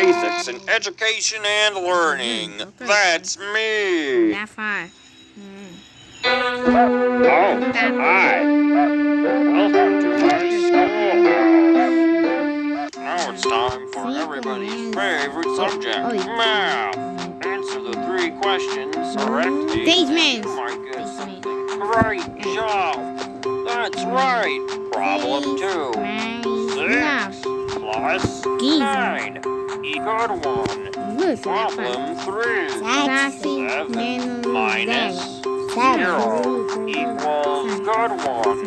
basics in education and learning. That's me. That far. Oh, hi. Welcome to my school. Now it's time for everybody's favorite subject, math. Answer the 3 questions correctly. You might get something. Great job. That's right. Problem 2. 6 plus 9. Good one. Problem 3. 7 minus 0 equals good one.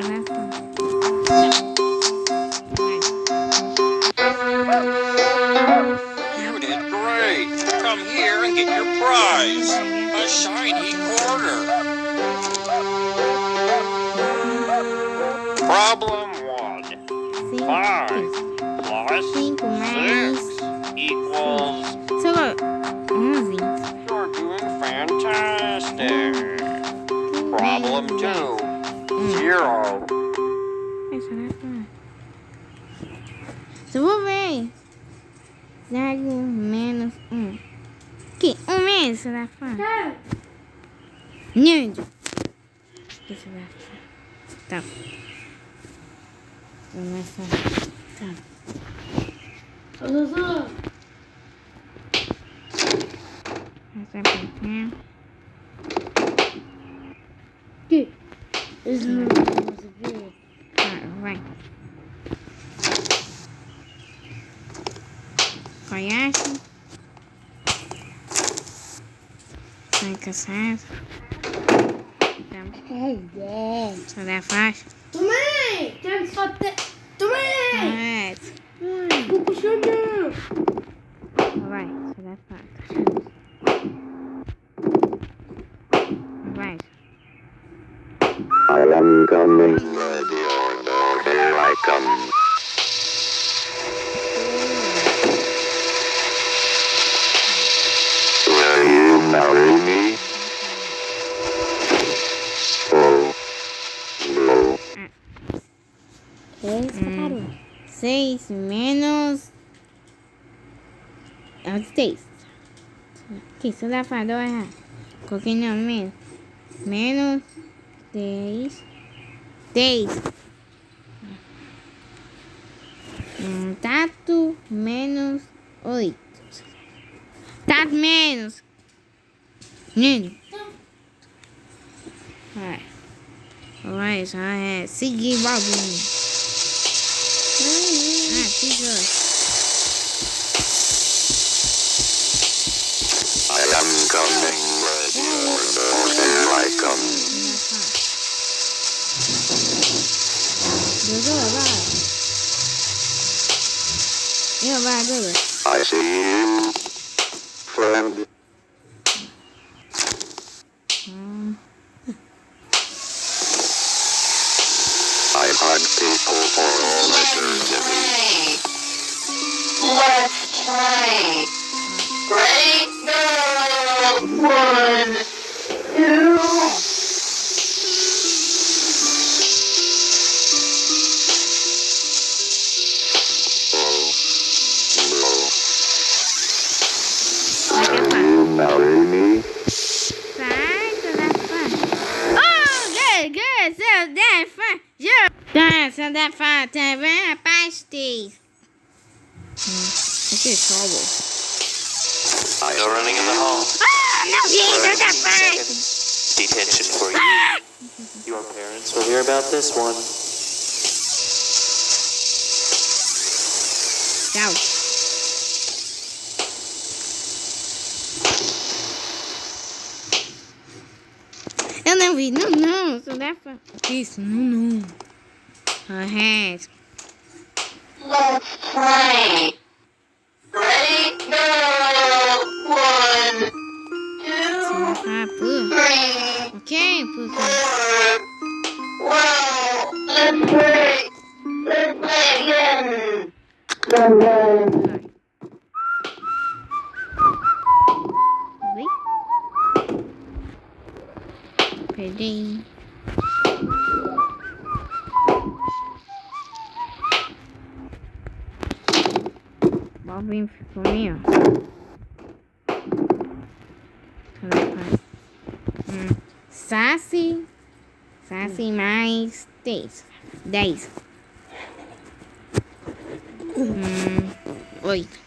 You did great. Come here and get your prize. A shiny quarter. Problem 1. 5 plus 6 equals... You're doing fantastic. Problem 2. 0. So vou ver. 0 menos 1. Que 1 menos, você vai falar? Não. Que você vai falar? Tá. Vamos falar. Tá. Essa é pequena. Que? Isso não pode ver. Vai. Conhece? Vai caçar. Só dá faixa. Tomei! Quero só ter... Tomei! Tô puxando! Vai, só dá faixa. Vai. I am coming, ready or not, here I come. Will you marry me? Oh, no. 6 menos... É o 6. Aqui, só dá pra 2 errar. Coloquei não, menos. Menos 10. 10. Tato menos 8. Tato menos. Vai, já é. Seguir bagulho. Tesoura. I am coming, ready or not, here I come. Vai. Vai, Dudu. I see you, friend. I've had people for all eternity. Let's play. Ready? Go! 1, 2. Marry me? Vai, so that's fun. Oh, good. So that's fun. Yeah. So that's fun. Também pastéis. Aqui é trouble. Still running in the hall. Oh, no, so that's fun. Detention for you. Your parents will hear about this one. Down. Eu não vi, não, so that's fun. Isso, não. Ahead. Let's play. Ready? Go! 1, 2, 3, Okay, put 4. Wow! Let's play. Let's play again. Perdei. Bobinho ficou meio. Sassy. Sassy mais 10. 8.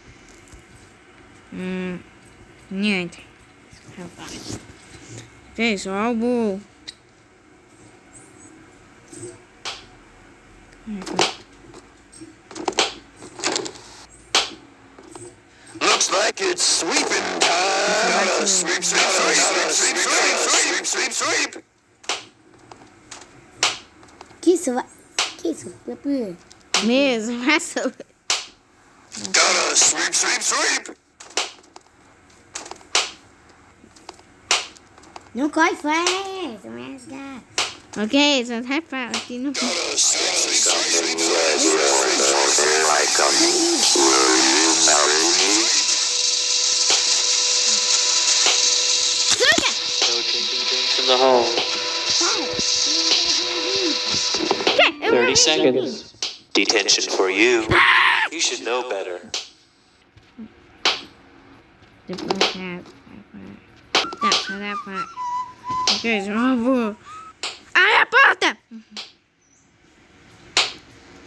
9. Algo. Looks like it's sweeping time. Gotta sweep, sweep, sweep, sweep, sweep, sweep, sweep, sweep. Que isso? Que isso? Mesmo, essa. Gotta sweep, sweep, sweep. Não corre, faz. Mas dá. Ok, só tá falando aqui no. Gotta sweep, sweep, sweep, sweep, Here I come. Will you marry me? No drinking drinks in the home. 30 seconds. Detention for you. You should know better. Depois dá pra. Ok, jogo. Ai, a porta!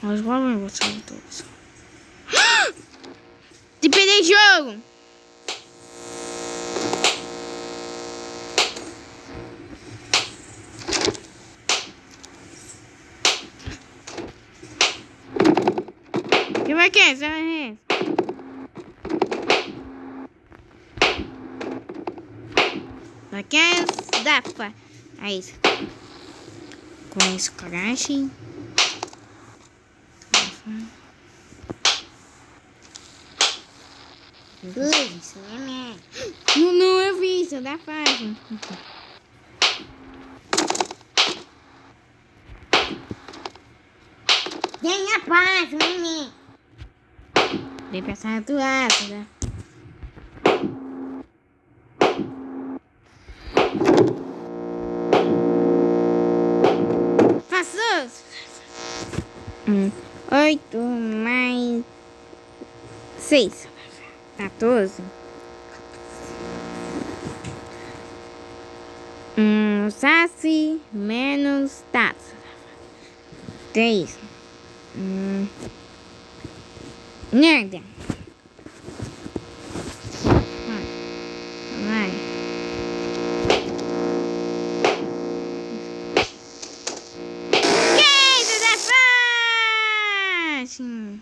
Mas agora eu vou sair todos. Te perdi jogo! Que vai que é? Vai que é? Dá pra. É isso. Com esse coragem. Isso, né? Não eu vi isso, dá fácil. Tenha paz, neném. Vem pra essa atuaça, né? Passou! 8 mais 6. 14. Saci menos taça. 3. Nada. Vai. Que isso é fácil!